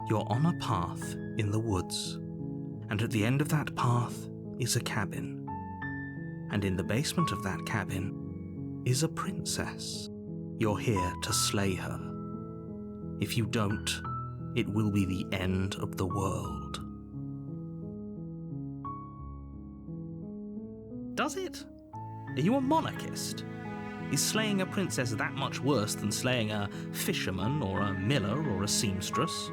You're on a path in the woods, and at the end of that path is a cabin. And in the basement of that cabin is a princess. You're here to slay her. If you don't, it will be the end of the world. Does it? Are you a monarchist? Is slaying a princess that much worse than slaying a fisherman or a miller or a seamstress?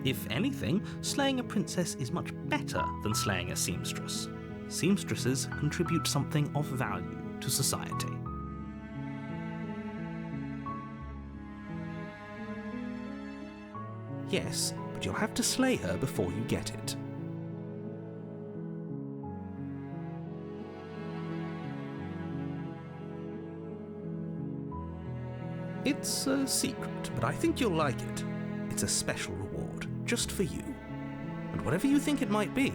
If anything, slaying a princess is much better than slaying a seamstress. Seamstresses contribute something of value to society. Yes, but you'll have to slay her before you get it. It's a secret, but I think you'll like it. It's a special reward, just for you. And whatever you think it might be,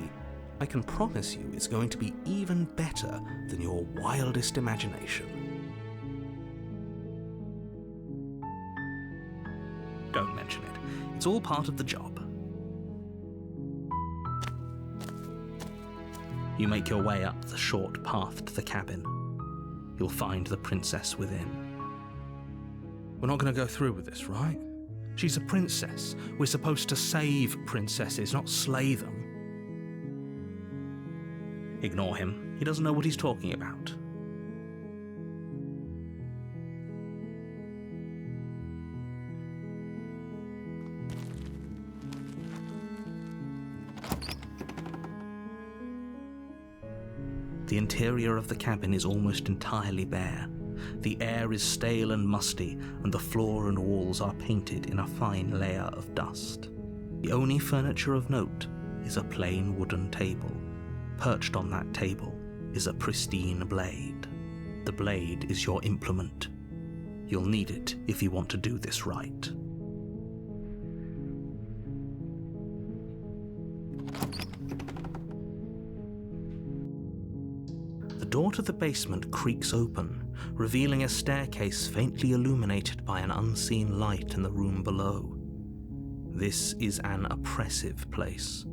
I can promise you it's going to be even better than your wildest imagination. Don't mention it. It's all part of the job. You make your way up the short path to the cabin. You'll find the princess within. We're not going to go through with this, right? She's a princess. We're supposed to save princesses, not slay them. Ignore him. He doesn't know what he's talking about. The interior of the cabin is almost entirely bare. The air is stale and musty, and the floor and walls are painted in a fine layer of dust. The only furniture of note is a plain wooden table. Perched on that table is a pristine blade. The blade is your implement. You'll need it if you want to do this right. The door to the basement creaks open, revealing a staircase faintly illuminated by an unseen light in the room below. This is an oppressive place.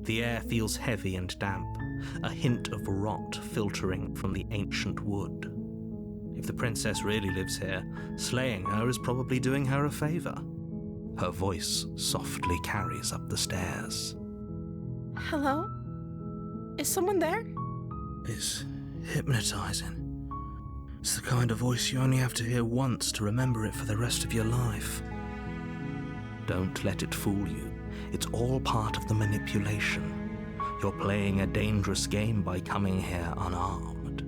The air feels heavy and damp, a hint of rot filtering from the ancient wood. If the princess really lives here, slaying her is probably doing her a favor. Her voice softly carries up the stairs. Hello? Is someone there? It's hypnotizing. It's the kind of voice you only have to hear once to remember it for the rest of your life. Don't let it fool you. It's all part of the manipulation. You're playing a dangerous game by coming here unarmed.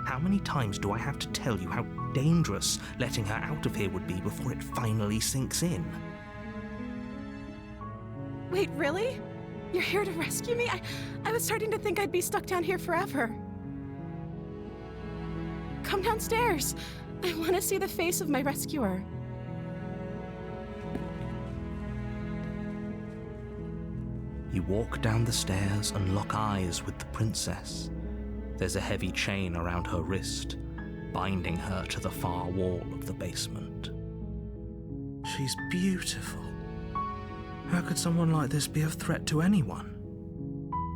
How many times do I have to tell you how dangerous letting her out of here would be before it finally sinks in? Wait, really? You're here to rescue me? I was starting to think I'd be stuck down here forever. Come downstairs. I want to see the face of my rescuer. You walk down the stairs and lock eyes with the princess. There's a heavy chain around her wrist, binding her to the far wall of the basement. She's beautiful. How could someone like this be a threat to anyone?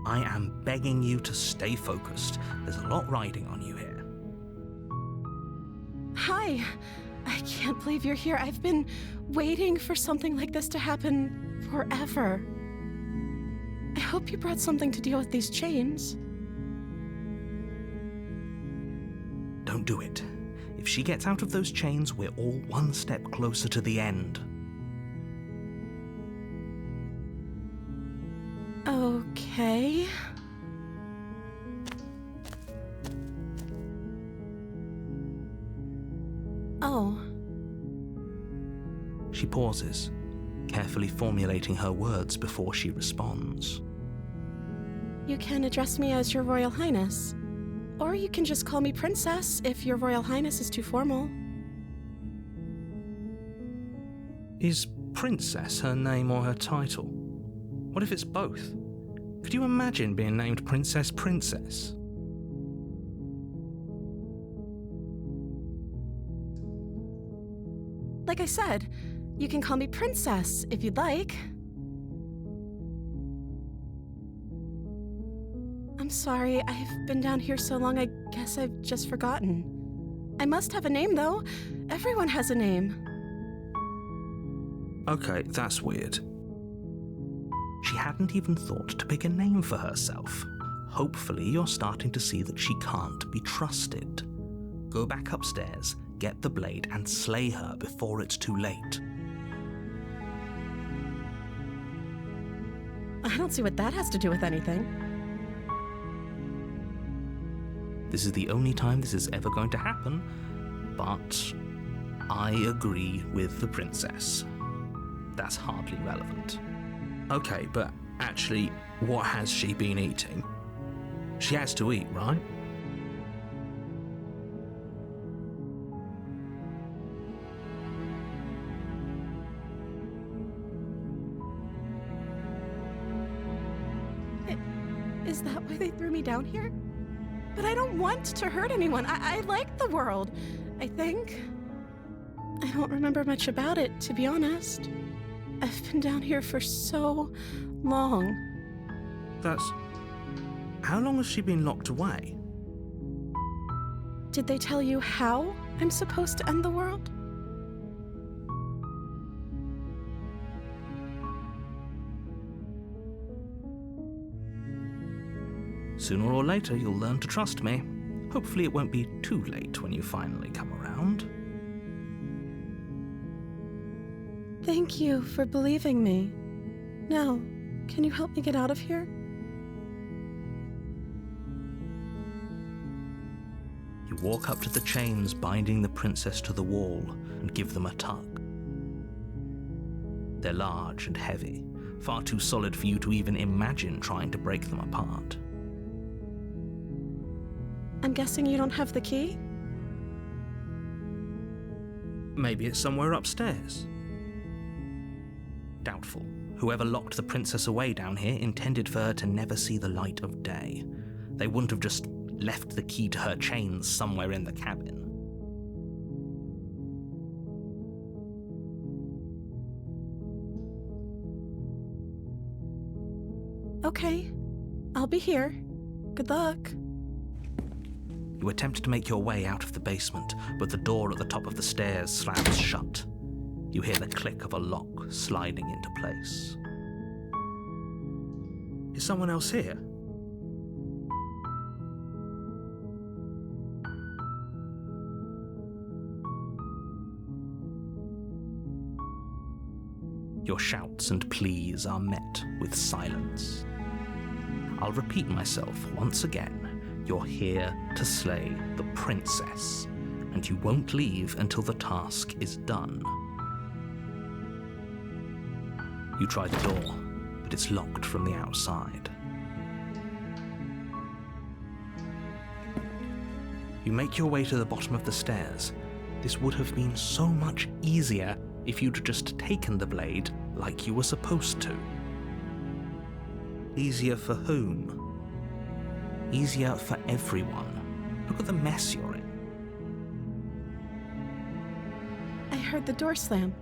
I am begging you to stay focused. There's a lot riding on you here. Hi. I can't believe you're here. I've been waiting for something like this to happen forever. I hope you brought something to deal with these chains. Don't do it. If she gets out of those chains, we're all one step closer to the end. Okay. Oh. She pauses, carefully formulating her words before she responds. You can address me as Your Royal Highness. Or you can just call me Princess if Your Royal Highness is too formal. Is Princess her name or her title? What if it's both? Could you imagine being named Princess Princess? Like I said, You can call me Princess, if you'd like. I'm sorry, I've been down here so long, I guess I've just forgotten. I must have a name, though. Everyone has a name. Okay, that's weird. She hadn't even thought to pick a name for herself. Hopefully you're starting to see that she can't be trusted. Go back upstairs, get the blade, and slay her before it's too late. I don't see what that has to do with anything. This is the only time this is ever going to happen, but I agree with the princess. That's hardly relevant. Okay, but actually, what has she been eating? She has to eat, right? Is that why they threw me down here? But I don't want to hurt anyone. I like the world, I think. I don't remember much about it, to be honest. I've been down here for so long. How long has she been locked away? Did they tell you how I'm supposed to end the world? Sooner or later, you'll learn to trust me. Hopefully it won't be too late when you finally come around. Thank you for believing me. Now, can you help me get out of here? You walk up to the chains binding the princess to the wall and give them a tug. They're large and heavy, far too solid for you to even imagine trying to break them apart. I'm guessing you don't have the key? Maybe it's somewhere upstairs. Doubtful. Whoever locked the princess away down here intended for her to never see the light of day. They wouldn't have just left the key to her chains somewhere in the cabin. Okay, I'll be here. Good luck. You attempt to make your way out of the basement, but the door at the top of the stairs slams shut. You hear the click of a lock sliding into place. Is someone else here? Your shouts and pleas are met with silence. I'll repeat myself once again. You're here to slay the princess, and you won't leave until the task is done. You try the door, but it's locked from the outside. You make your way to the bottom of the stairs. This would have been so much easier if you'd just taken the blade like you were supposed to. Easier for whom? Easier for everyone. Look at the mess you're in. I heard the door slam.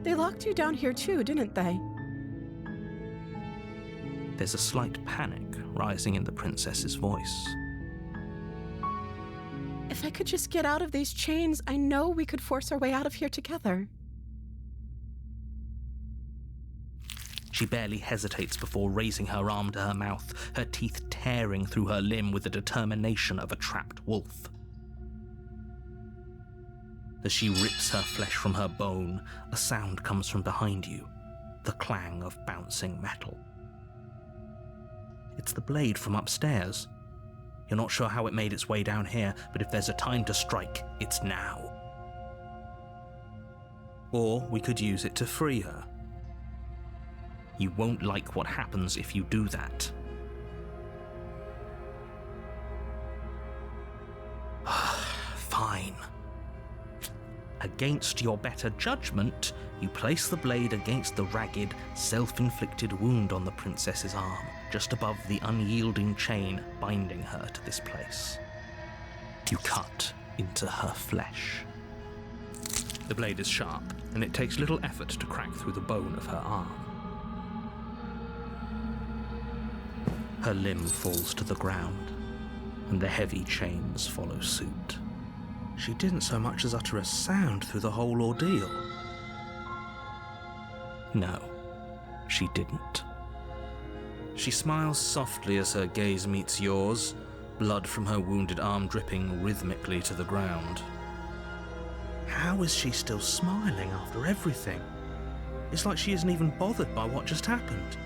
They locked you down here too, didn't they? There's a slight panic rising in the princess's voice. If I could just get out of these chains, I know we could force our way out of here together. She barely hesitates before raising her arm to her mouth, her teeth tearing through her limb with the determination of a trapped wolf. As she rips her flesh from her bone, a sound comes from behind you, the clang of bouncing metal. It's the blade from upstairs. You're not sure how it made its way down here, but if there's a time to strike, it's now. Or we could use it to free her. You won't like what happens if you do that. Fine. Against your better judgment, you place the blade against the ragged, self-inflicted wound on the princess's arm, just above the unyielding chain binding her to this place. You cut into her flesh. The blade is sharp, and it takes little effort to crack through the bone of her arm. Her limb falls to the ground, and the heavy chains follow suit. She didn't so much as utter a sound through the whole ordeal. No, she didn't. She smiles softly as her gaze meets yours, blood from her wounded arm dripping rhythmically to the ground. How is she still smiling after everything? It's like she isn't even bothered by what just happened.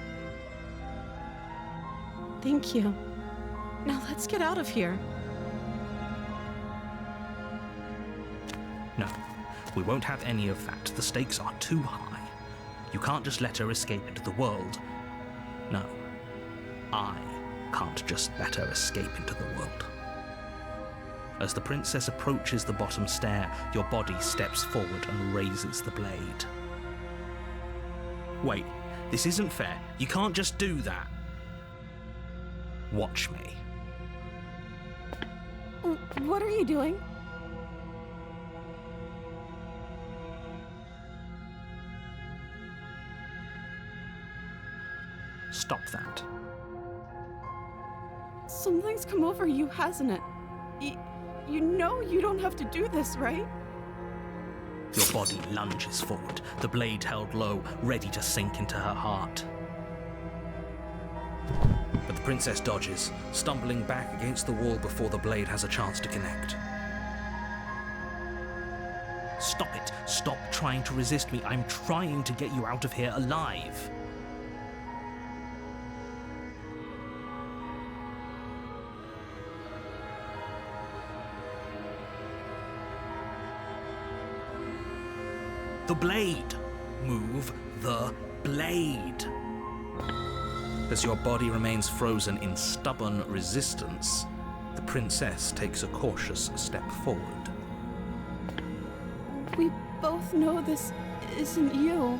Thank you. Now let's get out of here. No, we won't have any of that. The stakes are too high. You can't just let her escape into the world. No, I can't just let her escape into the world. As the princess approaches the bottom stair, your body steps forward and raises the blade. Wait, this isn't fair. You can't just do that. Watch me. What are you doing? Stop that. Something's come over you, hasn't it? You know you don't have to do this, right? Your body lunges forward, the blade held low, ready to sink into her heart. But the princess dodges, stumbling back against the wall before the blade has a chance to connect. Stop it. Stop trying to resist me. I'm trying to get you out of here alive. The blade. Move the blade. As your body remains frozen in stubborn resistance, the princess takes a cautious step forward. We both know this isn't you.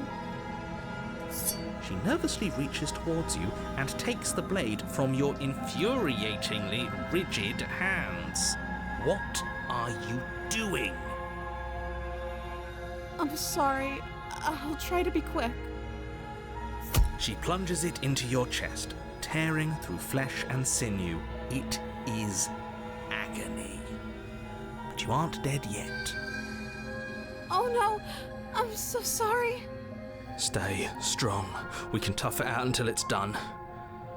She nervously reaches towards you and takes the blade from your infuriatingly rigid hands. What are you doing? I'm sorry. I'll try to be quick. She plunges it into your chest, tearing through flesh and sinew. It is agony. But you aren't dead yet. Oh no, I'm so sorry. Stay strong. We can tough it out until it's done.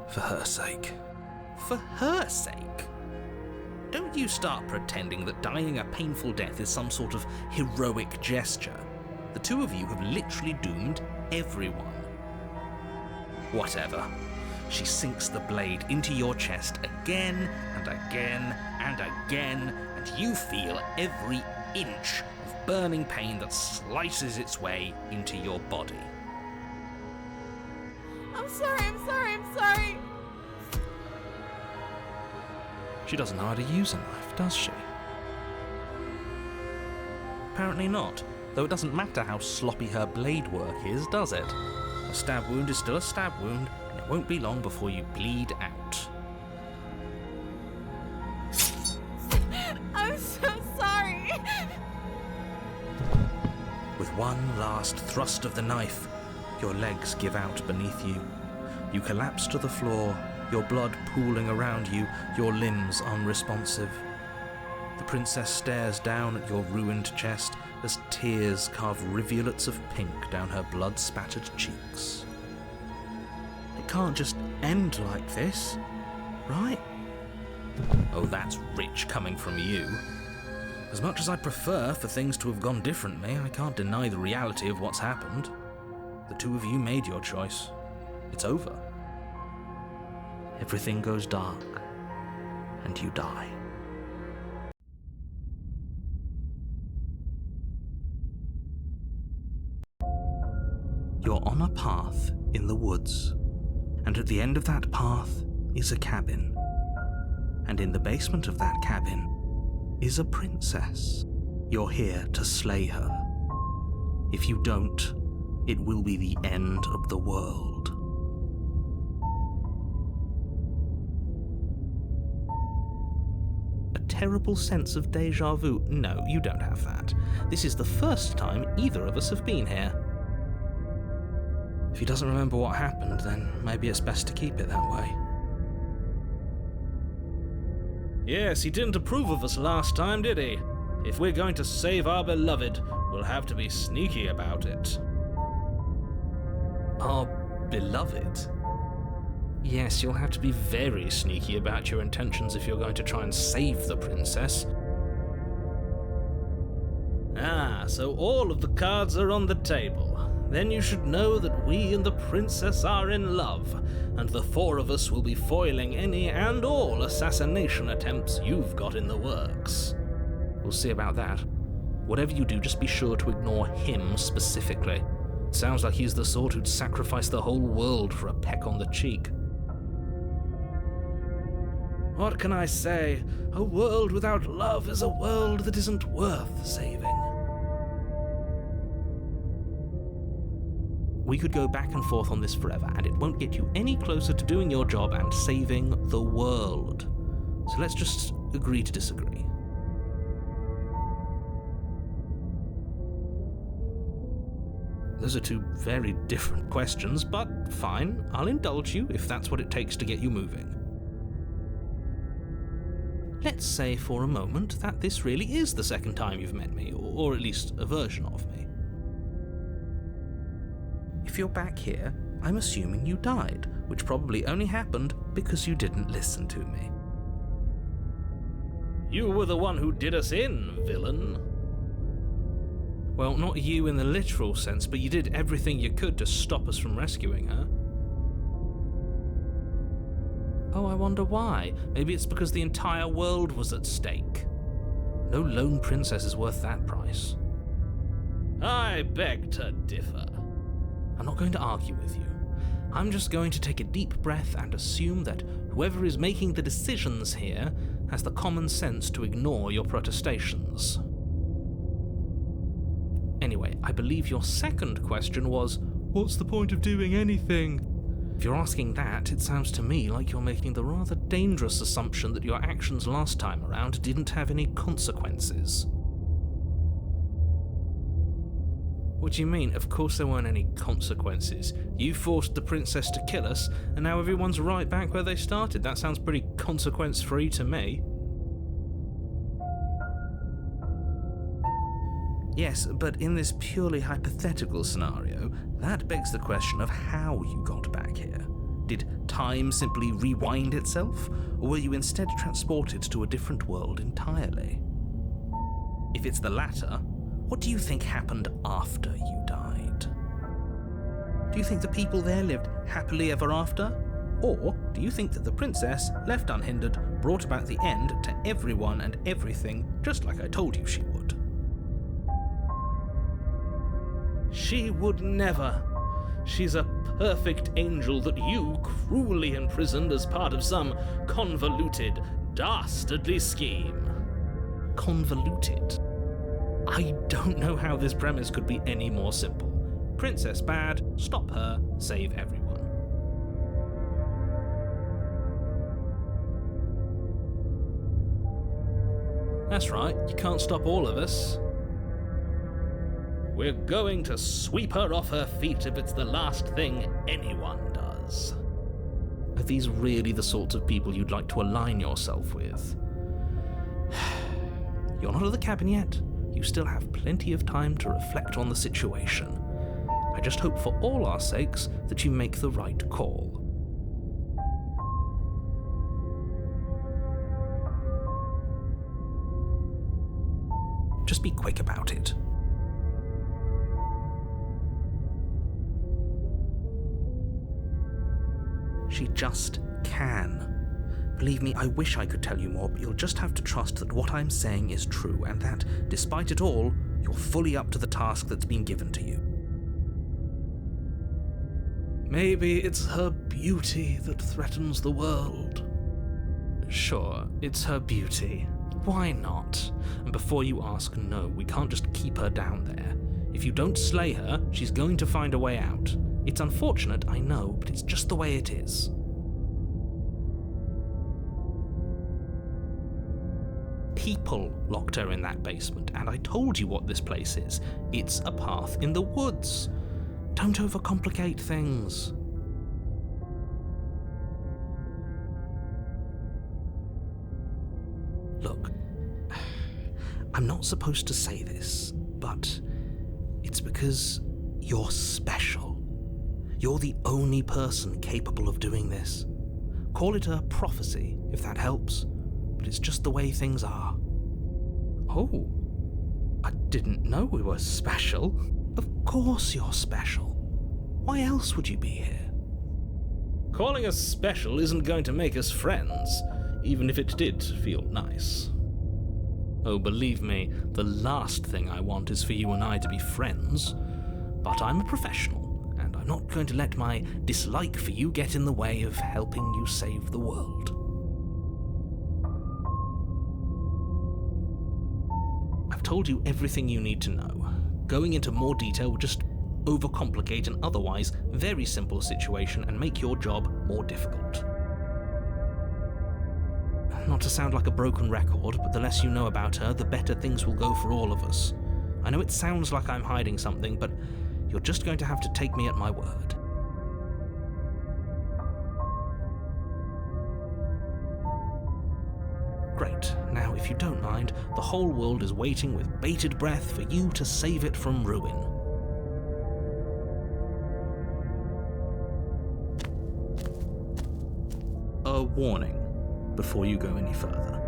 For her sake. For her sake? Don't you start pretending that dying a painful death is some sort of heroic gesture. The two of you have literally doomed everyone. Whatever. She sinks the blade into your chest again and again and again, and you feel every inch of burning pain that slices its way into your body. I'm sorry. She doesn't know how to use a knife, does she? Apparently not, though it doesn't matter how sloppy her blade work is, does it? A stab wound is still a stab wound, and it won't be long before you bleed out. I'm so sorry. With one last thrust of the knife, your legs give out beneath you. You collapse to the floor, your blood pooling around you, your limbs unresponsive. The princess stares down at your ruined chest as tears carve rivulets of pink down her blood-spattered cheeks. It can't just end like this, right? Oh, that's rich coming from you. As much as I'd prefer for things to have gone differently, I can't deny the reality of what's happened. The two of you made your choice. It's over. Everything goes dark, and you die. You're on a path in the woods, and at the end of that path is a cabin. And in the basement of that cabin is a princess. You're here to slay her. If you don't, it will be the end of the world. A terrible sense of deja vu. No, you don't have that. This is the first time either of us have been here. If he doesn't remember what happened, then maybe it's best to keep it that way. Yes, he didn't approve of us last time, did he? If we're going to save our beloved, we'll have to be sneaky about it. Our beloved? Yes, you'll have to be very sneaky about your intentions if you're going to try and save the princess. Ah, so all of the cards are on the table. Then you should know that we and the princess are in love, and the four of us will be foiling any and all assassination attempts you've got in the works. We'll see about that. Whatever you do, just be sure to ignore him specifically. It sounds like he's the sort who'd sacrifice the whole world for a peck on the cheek. What can I say? A world without love is a world that isn't worth saving. We could go back and forth on this forever, and it won't get you any closer to doing your job and saving the world. So let's just agree to disagree. Those are two very different questions, but fine, I'll indulge you if that's what it takes to get you moving. Let's say for a moment that this really is the second time you've met me, or at least a version of me. If you're back here, I'm assuming you died, which probably only happened because you didn't listen to me. You were the one who did us in, villain. Well, not you in the literal sense, but you did everything you could to stop us from rescuing her. Oh, I wonder why. Maybe it's because the entire world was at stake. No lone princess is worth that price. I beg to differ. I'm not going to argue with you. I'm just going to take a deep breath and assume that whoever is making the decisions here has the common sense to ignore your protestations. Anyway, I believe your second question was, what's the point of doing anything? If you're asking that, it sounds to me like you're making the rather dangerous assumption that your actions last time around didn't have any consequences. What do you mean? Of course there weren't any consequences. You forced the princess to kill us, and now everyone's right back where they started. That sounds pretty consequence-free to me. Yes, but in this purely hypothetical scenario, that begs the question of how you got back here. Did time simply rewind itself, or were you instead transported to a different world entirely? If it's the latter, what do you think happened after you died? Do you think the people there lived happily ever after? Or do you think that the princess, left unhindered, brought about the end to everyone and everything, just like I told you she would? She would never. She's a perfect angel that you cruelly imprisoned as part of some convoluted, dastardly scheme. Convoluted? I don't know how this premise could be any more simple. Princess bad, stop her, save everyone. That's right, you can't stop all of us. We're going to sweep her off her feet if it's the last thing anyone does. Are these really the sorts of people you'd like to align yourself with? You're not at the cabin yet. You still have plenty of time to reflect on the situation. I just hope for all our sakes that you make the right call. Just be quick about it. She just can. Believe me, I wish I could tell you more, but you'll just have to trust that what I'm saying is true, and that, despite it all, you're fully up to the task that's been given to you. Maybe it's her beauty that threatens the world. Sure, it's her beauty. Why not? And before you ask, no, we can't just keep her down there. If you don't slay her, she's going to find a way out. It's unfortunate, I know, but it's just the way it is. people locked her in that basement, and I told you what this place is. It's a path in the woods. Don't overcomplicate things. Look, I'm not supposed to say this, but it's because you're special. You're the only person capable of doing this. Call it a prophecy, if that helps, but it's just the way things are. Oh, I didn't know we were special. Of course you're special. Why else would you be here? Calling us special isn't going to make us friends, even if it did feel nice. Oh, believe me, the last thing I want is for you and I to be friends. But I'm a professional, and I'm not going to let my dislike for you get in the way of helping you save the world. I've told you everything you need to know. Going into more detail would just overcomplicate an otherwise very simple situation and make your job more difficult. Not to sound like a broken record, but the less you know about her, the better things will go for all of us. I know it sounds like I'm hiding something, but you're just going to have to take me at my word. Great. Now, if you don't mind, the whole world is waiting with bated breath for you to save it from ruin. A warning before you go any further.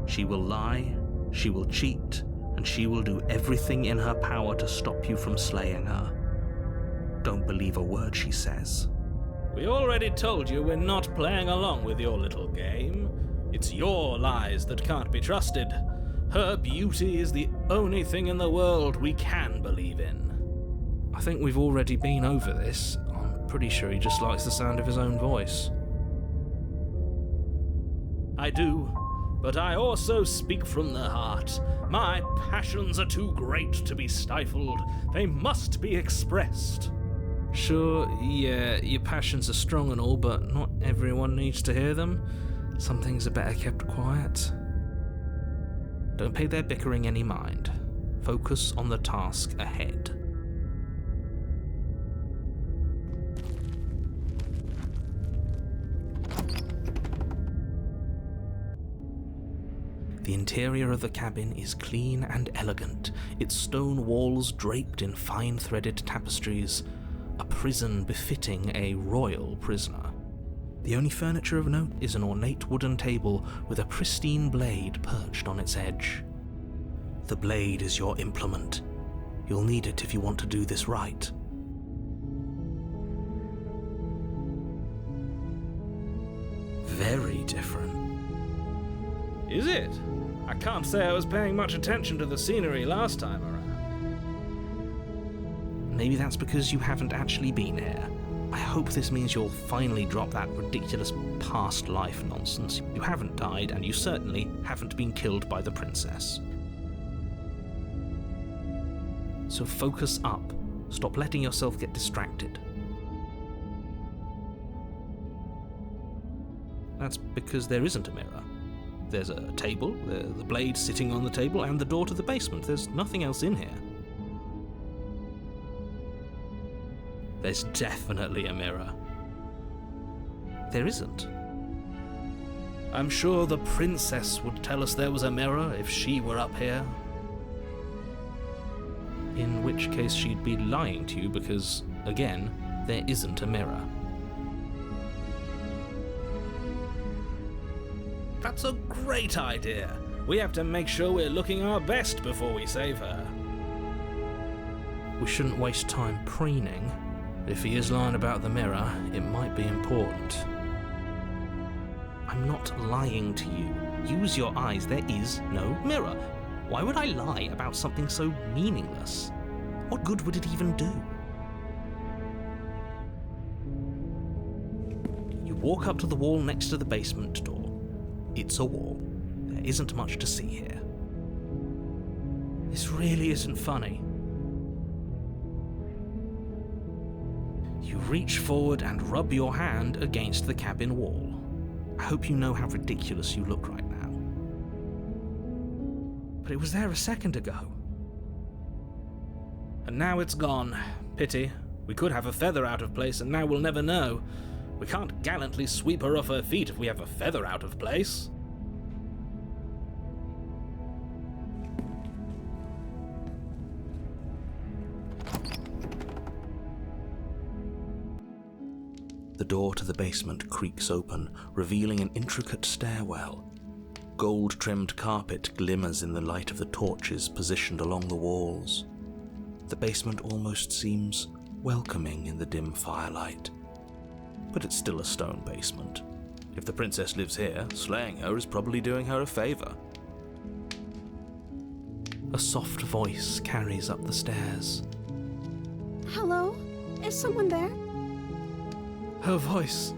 She will lie, she will cheat, and she will do everything in her power to stop you from slaying her. Don't believe a word she says. We already told you we're not playing along with your little game. It's your lies that can't be trusted. Her beauty is the only thing in the world we can believe in. I think we've already been over this. I'm pretty sure he just likes the sound of his own voice. I do, but I also speak from the heart. My passions are too great to be stifled. They must be expressed. Sure, yeah, your passions are strong and all, but not everyone needs to hear them. Some things are better kept quiet. Don't pay their bickering any mind. Focus on the task ahead. The interior of the cabin is clean and elegant, its stone walls draped in fine threaded tapestries, a prison befitting a royal prisoner. The only furniture of note is an ornate wooden table with a pristine blade perched on its edge. The blade is your implement. You'll need it if you want to do this right. Very different. Is it? I can't say I was paying much attention to the scenery last time around. Maybe that's because you haven't actually been here. I hope this means you'll finally drop that ridiculous past life nonsense. You haven't died, and you certainly haven't been killed by the princess. So focus up. Stop letting yourself get distracted. That's because there isn't a mirror. There's a table, the blade sitting on the table, and the door to the basement. There's nothing else in here. There's definitely a mirror. There isn't. I'm sure the princess would tell us there was a mirror if she were up here. In which case she'd be lying to you because, again, there isn't a mirror. That's a great idea. We have to make sure we're looking our best before we save her. We shouldn't waste time preening. If he is lying about the mirror, it might be important. I'm not lying to you. Use your eyes. There is no mirror. Why would I lie about something so meaningless? What good would it even do? You walk up to the wall next to the basement door. It's a wall. There isn't much to see here. This really isn't funny. You reach forward and rub your hand against the cabin wall. I hope you know how ridiculous you look right now. but it was there a second ago. And now it's gone. Pity. We could have a feather out of place, and now we'll never know. We can't gallantly sweep her off her feet if we have a feather out of place. The door to the basement creaks open, revealing an intricate stairwell. Gold-trimmed carpet glimmers in the light of the torches positioned along the walls. The basement almost seems welcoming in the dim firelight. But it's still a stone basement. If the princess lives here, slaying her is probably doing her a favor. A soft voice carries up the stairs. Hello? Is someone there? Her voice,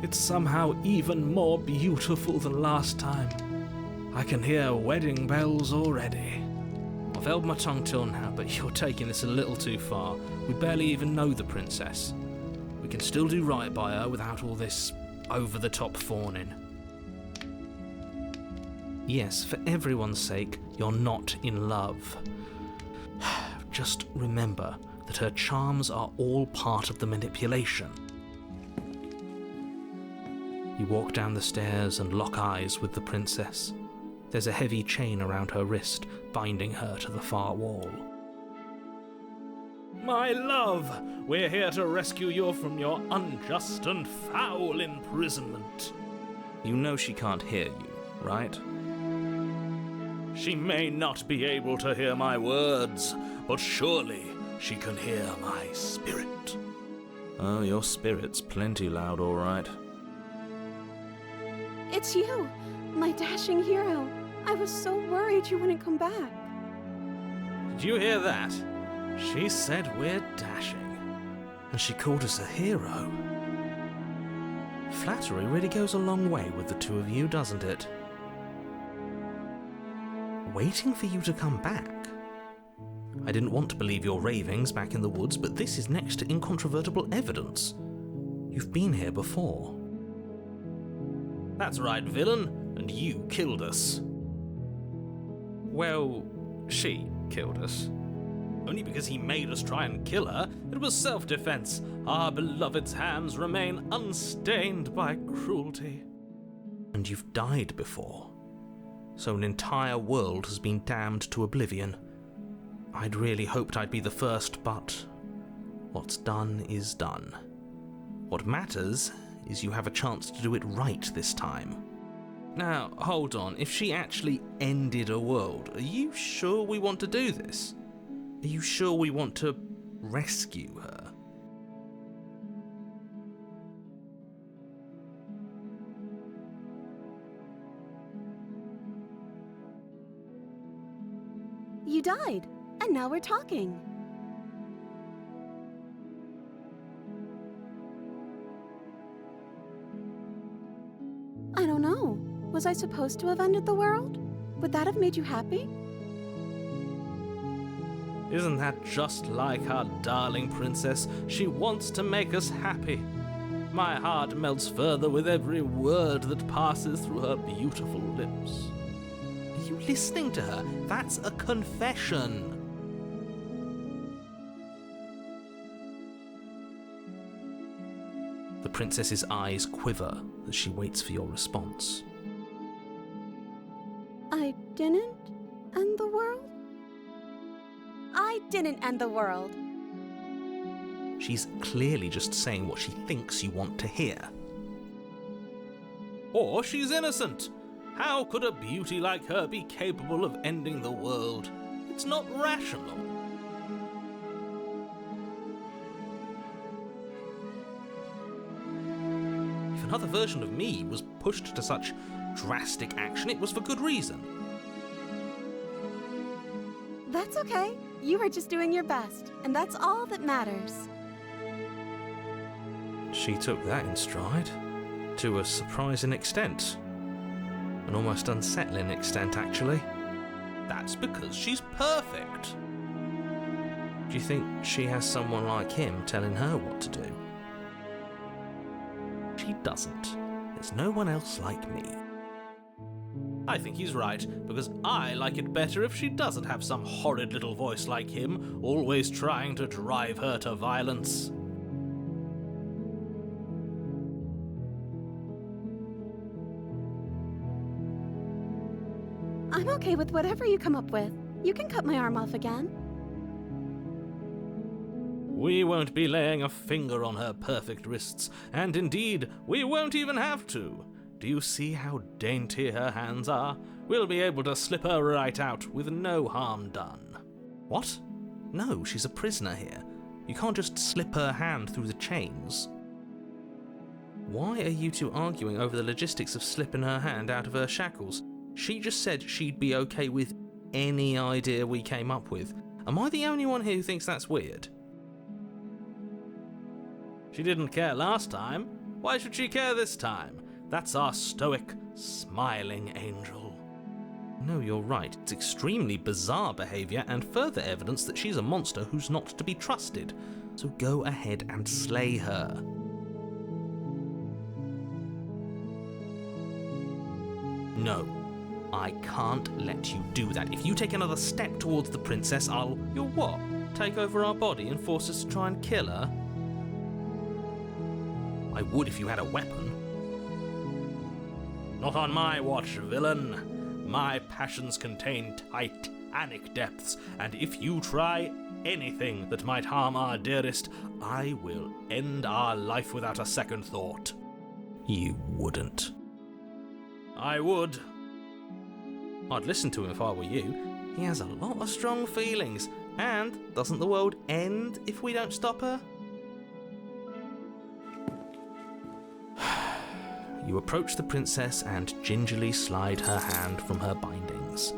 it's somehow even more beautiful than last time. I can hear wedding bells already. I've held my tongue till now, but you're taking this a little too far. We barely even know the princess. We can still do right by her without all this over-the-top fawning. Yes, for everyone's sake, you're not in love. Just remember that her charms are all part of the manipulation. You walk down the stairs and lock eyes with the princess. There's a heavy chain around her wrist, binding her to the far wall. My love, we're here to rescue you from your unjust and foul imprisonment. You know she can't hear you, right? She may not be able to hear my words, but surely she can hear my spirit. Oh, your spirit's plenty loud, all right. It's you, my dashing hero. I was so worried you wouldn't come back. Did you hear that? She said we're dashing. And she called us a hero. Flattery really goes a long way with the two of you, doesn't it? Waiting for you to come back. I didn't want to believe your ravings back in the woods, but this is next to incontrovertible evidence. You've been here before. That's right, villain, and you killed us. Well, she killed us. Only because he made us try and kill her. It was self-defense. Our beloved's hands remain unstained by cruelty. And you've died before. So an entire world has been damned to oblivion. I'd really hoped I'd be the first, but what's done is done. What matters is you have a chance to do it right this time. Now, hold on. If she actually ended a world, are you sure we want to do this? Are you sure we want to rescue her? You died, and now we're talking. I don't know. Was I supposed to have ended the world? Would that have made you happy? Isn't that just like our darling princess? She wants to make us happy. My heart melts further with every word that passes through her beautiful lips. Are you listening to her? That's a confession. The princess's eyes quiver as she waits for your response. I didn't end the world? I didn't end the world. She's clearly just saying what she thinks you want to hear. Or she's innocent. How could a beauty like her be capable of ending the world? It's not rational. If another version of me was pushed to such drastic action, it was for good reason. That's okay. You were just doing your best, and that's all that matters. She took that in stride, to a surprising extent. An almost unsettling extent, actually. That's because she's perfect. Do you think she has someone like him telling her what to do? She doesn't. There's no one else like me. I think he's right, because I like it better if she doesn't have some horrid little voice like him, always trying to drive her to violence. I'm okay with whatever you come up with. You can cut my arm off again. We won't be laying a finger on her perfect wrists, and indeed, we won't even have to. Do you see how dainty her hands are? We'll be able to slip her right out with no harm done. What? No, she's a prisoner here. You can't just slip her hand through the chains. Why are you two arguing over the logistics of slipping her hand out of her shackles? She just said she'd be okay with any idea we came up with. Am I the only one here who thinks that's weird? She didn't care last time. Why should she care this time? That's our stoic, smiling angel. No, you're right. It's extremely bizarre behaviour and further evidence that she's a monster who's not to be trusted. So go ahead and slay her. No, I can't let you do that. If you take another step towards the princess, You'll what? Take over our body and force us to try and kill her? I would if you had a weapon. Not on my watch, villain. My passions contain titanic depths, and if you try anything that might harm our dearest, I will end our life without a second thought. You wouldn't. I would. I'd listen to him if I were you. He has a lot of strong feelings, and doesn't the world end if we don't stop her? You approach the princess and gingerly slide her hand from her bindings.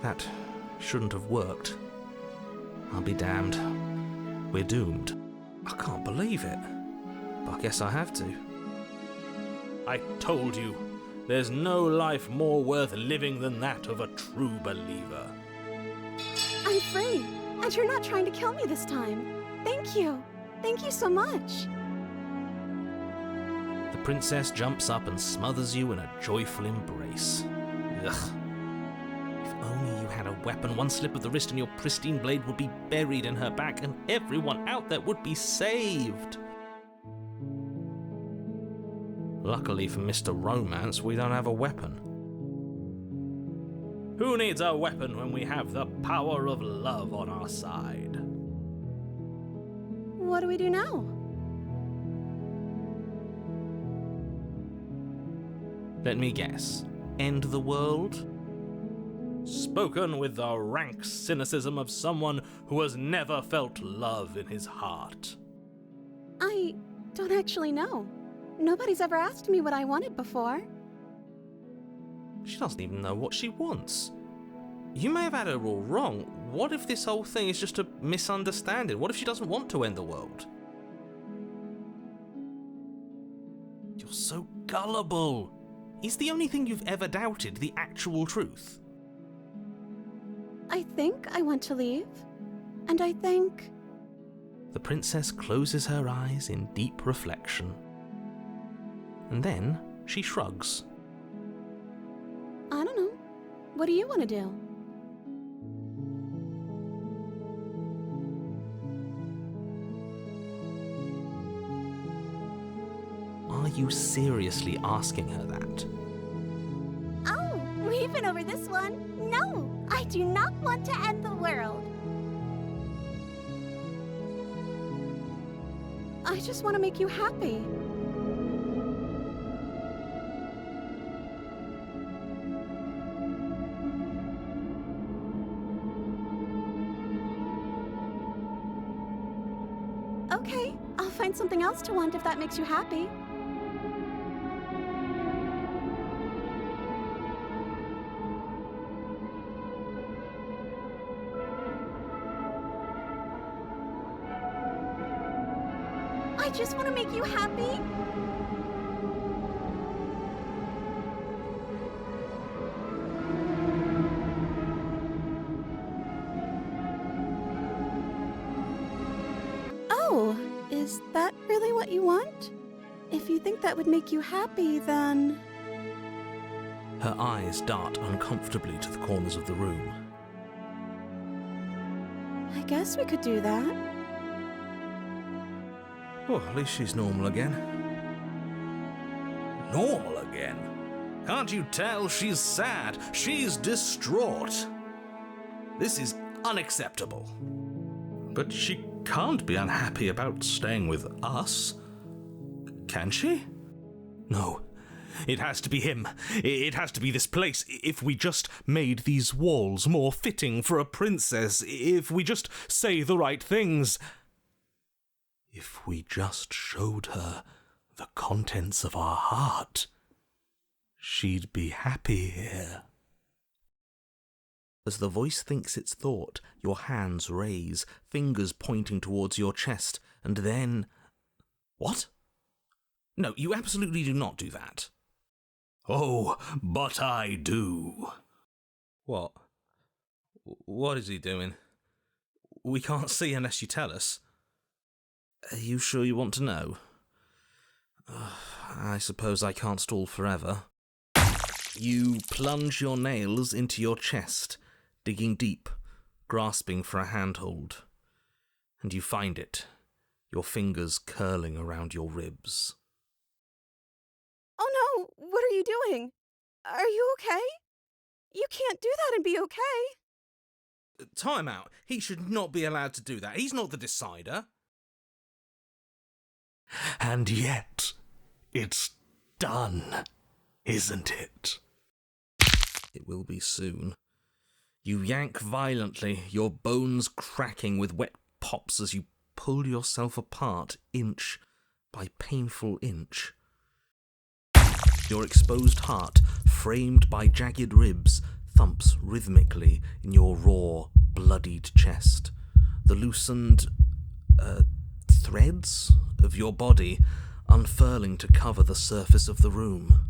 That shouldn't have worked. I'll be damned. We're doomed. I can't believe it. But I guess I have to. I told you, there's no life more worth living than that of a true believer. I'm free, and you're not trying to kill me this time. Thank you. Thank you so much. The princess jumps up and smothers you in a joyful embrace. Ugh. If only you had a weapon, one slip of the wrist and your pristine blade would be buried in her back and everyone out there would be saved. Luckily for Mr. Romance, we don't have a weapon. Who needs a weapon when we have the power of love on our side? What do we do now? Let me guess. End the world? Spoken with the rank cynicism of someone who has never felt love in his heart. I don't actually know. Nobody's ever asked me what I wanted before. She doesn't even know what she wants. You may have had her all wrong. What if this whole thing is just a misunderstanding? What if she doesn't want to end the world? You're so gullible. Is the only thing you've ever doubted the actual truth? I think I want to leave. And I think... The princess closes her eyes in deep reflection. And then she shrugs. I don't know. What do you want to do? Are you seriously asking her that? Oh, we've been over this one. No, I do not want to end the world. I just want to make you happy. Okay, I'll find something else to want if that makes you happy. I just want to make you happy. Oh, is that really what you want? If you think that would make you happy, then... Her eyes dart uncomfortably to the corners of the room. I guess we could do that. Oh, at least she's normal again. Normal again? Can't you tell she's sad? She's distraught. This is unacceptable. But she can't be unhappy about staying with us. Can she? No. It has to be him. It has to be this place. If we just made these walls more fitting for a princess, if we just say the right things, if we just showed her the contents of our heart, she'd be happy here. As the voice thinks its thought, your hands raise, fingers pointing towards your chest, and then... What? No, you absolutely do not do that. Oh, but I do. What? What is he doing? We can't see unless you tell us. Are you sure you want to know? I suppose I can't stall forever. You plunge your nails into your chest, digging deep, grasping for a handhold. And you find it, your fingers curling around your ribs. Oh no, what are you doing? Are you okay? You can't do that and be okay. Time out. He should not be allowed to do that. He's not the decider. And yet, it's done, isn't it? It will be soon. You yank violently, your bones cracking with wet pops as you pull yourself apart inch by painful inch. Your exposed heart, framed by jagged ribs, thumps rhythmically in your raw, bloodied chest. The loosened, threads of your body unfurling to cover the surface of the room.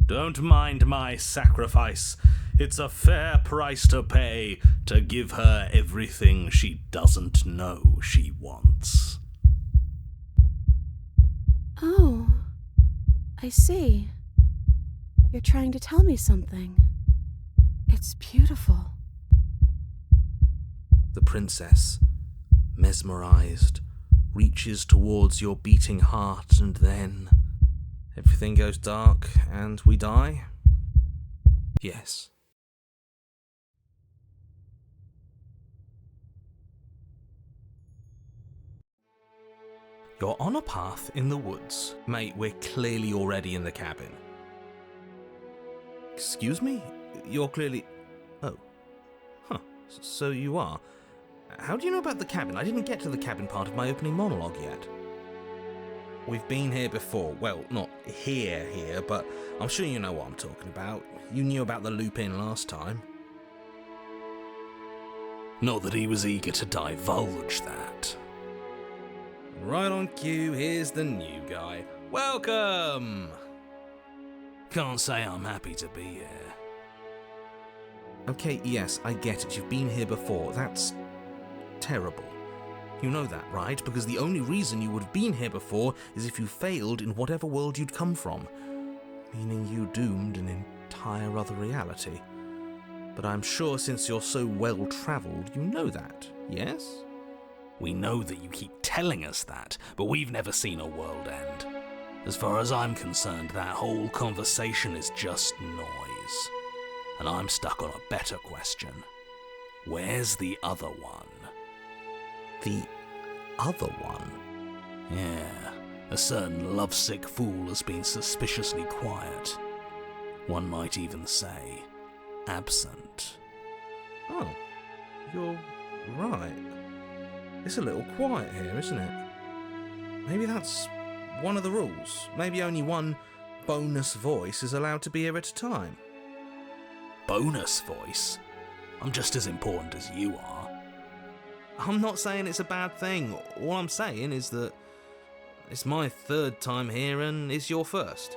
Don't mind my sacrifice. It's a fair price to pay to give her everything she doesn't know she wants. Oh, I see. You're trying to tell me something. It's beautiful. The princess, mesmerized, reaches towards your beating heart, and then everything goes dark and we die? Yes. You're on a path in the woods. Mate, we're clearly already in the cabin. Excuse me? You're clearly... Oh. Huh. So you are. How do you know about the cabin? I didn't get to the cabin part of my opening monologue yet. We've been here before. Well, not here, but I'm sure you know what I'm talking about. You knew about the loop-in last time. Not that he was eager to divulge that. Right on cue, here's the new guy. Welcome! Can't say I'm happy to be here. Okay, yes, I get it. You've been here before. That's terrible. You know that, right? Because the only reason you would have been here before is if you failed in whatever world you'd come from. Meaning you doomed an entire other reality. But I'm sure since you're so well-travelled, you know that, yes? We know that you keep telling us that, but we've never seen a world end. As far as I'm concerned, that whole conversation is just noise. And I'm stuck on a better question. Where's the other one? The other one? Yeah, a certain lovesick fool has been suspiciously quiet. One might even say, absent. Oh, you're right. It's a little quiet here, isn't it? Maybe that's one of the rules. Maybe only one bonus voice is allowed to be here at a time. Bonus voice? I'm just as important as you are. I'm not saying it's a bad thing. All I'm saying is that it's my third time here and it's your first.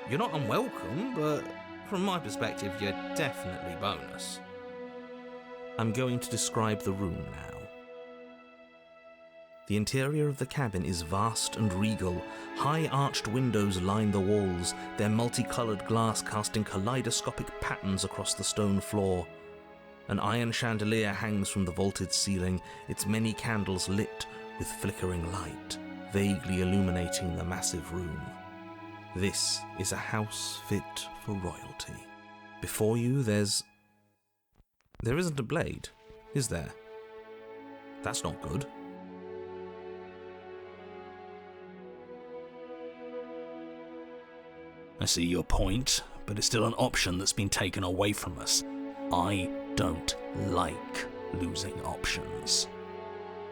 You're not unwelcome, but from my perspective, you're definitely bonus. I'm going to describe the room now. The interior of the cabin is vast and regal. High arched windows line the walls, their multicolored glass casting kaleidoscopic patterns across the stone floor. An iron chandelier hangs from the vaulted ceiling, its many candles lit with flickering light, vaguely illuminating the massive room. This is a house fit for royalty. Before you, there isn't a blade, is there? That's not good. I see your point, but it's still an option that's been taken away from us. I don't like losing options.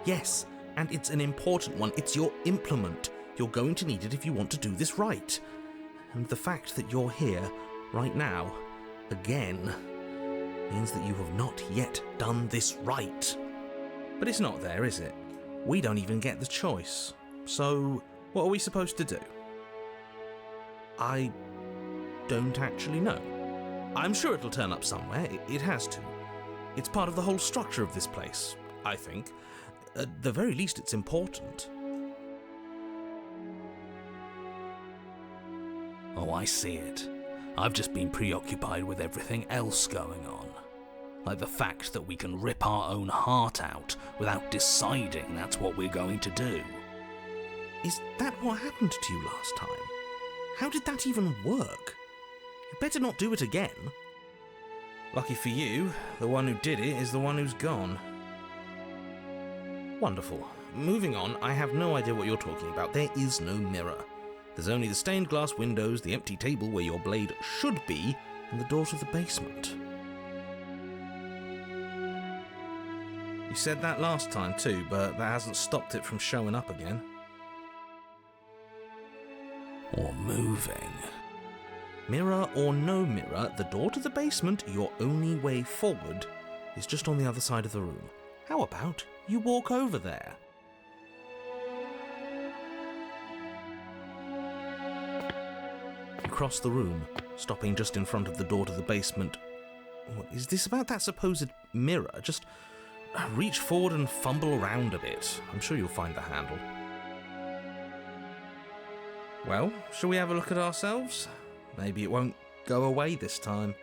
Yes, and it's an important one. It's your implement. You're going to need it if you want to do this right. And the fact that you're here, right now, again, means that you have not yet done this right. But it's not there, is it? We don't even get the choice. So, what are we supposed to do? I don't actually know. I'm sure it'll turn up somewhere. It has to. It's part of the whole structure of this place, I think. At the very least, it's important. Oh, I see it. I've just been preoccupied with everything else going on. Like the fact that we can rip our own heart out without deciding that's what we're going to do. Is that what happened to you last time? How did that even work? You better not do it again. Lucky for you, the one who did it is the one who's gone. Wonderful. Moving on, I have no idea what you're talking about. There is no mirror. There's only the stained glass windows, the empty table where your blade should be, and the door to the basement. You said that last time too, but that hasn't stopped it from showing up again. Or moving. Mirror or no mirror, the door to the basement, your only way forward, is just on the other side of the room. How about you walk over there? You cross the room, stopping just in front of the door to the basement. What is this about that supposed mirror? Just reach forward and fumble around a bit. I'm sure you'll find the handle. Well, shall we have a look at ourselves? Maybe it won't go away this time.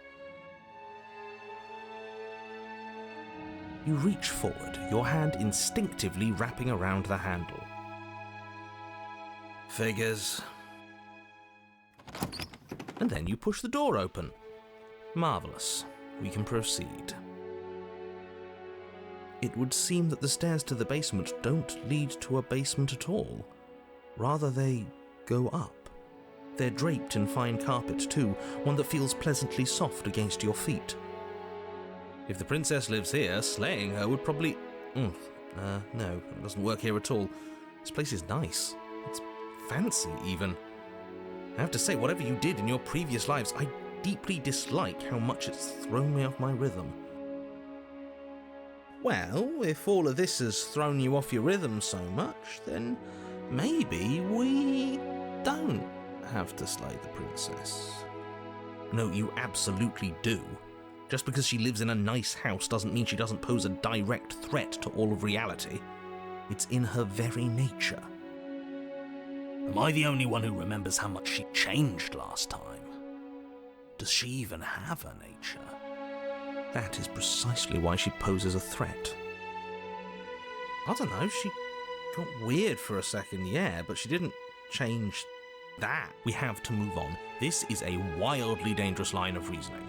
You reach forward, your hand instinctively wrapping around the handle. Figures. And then you push the door open. Marvellous. We can proceed. It would seem that the stairs to the basement don't lead to a basement at all. Rather, they go up. They're draped in fine carpet too, one that feels pleasantly soft against your feet. If the princess lives here, slaying her would probably... no, it doesn't work here at all. This place is nice. It's fancy, even. I have to say, whatever you did in your previous lives, I deeply dislike how much it's thrown me off my rhythm. Well, if all of this has thrown you off your rhythm so much, then maybe we don't have to slay the princess. No, you absolutely do. Just because she lives in a nice house doesn't mean she doesn't pose a direct threat to all of reality. It's in her very nature. Am I the only one who remembers how much she changed last time? Does she even have a nature? That is precisely why she poses a threat. I don't know, she got weird for a second, yeah, but she didn't change that. We have to move on. This is a wildly dangerous line of reasoning.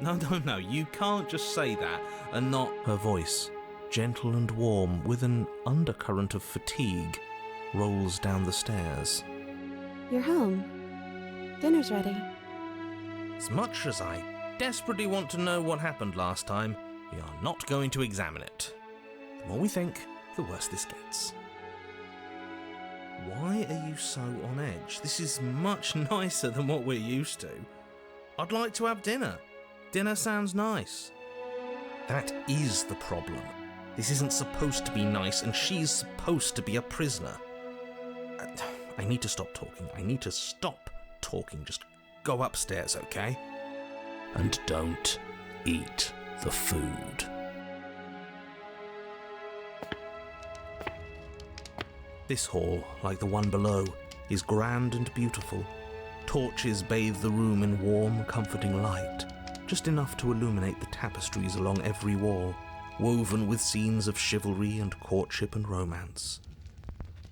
No, you can't just say that and not... Her voice, gentle and warm, with an undercurrent of fatigue, rolls down the stairs. You're home. Dinner's ready. As much as I desperately want to know what happened last time, we are not going to examine it. The more we think, the worse this gets. Why are you so on edge? This is much nicer than what we're used to. I'd like to have dinner. Dinner sounds nice. That is the problem. This isn't supposed to be nice, and she's supposed to be a prisoner. I need to stop talking. I need to stop talking. Just go upstairs, okay? And don't eat the food. This hall, like the one below, is grand and beautiful. Torches bathe the room in warm, comforting light, just enough to illuminate the tapestries along every wall, woven with scenes of chivalry and courtship and romance.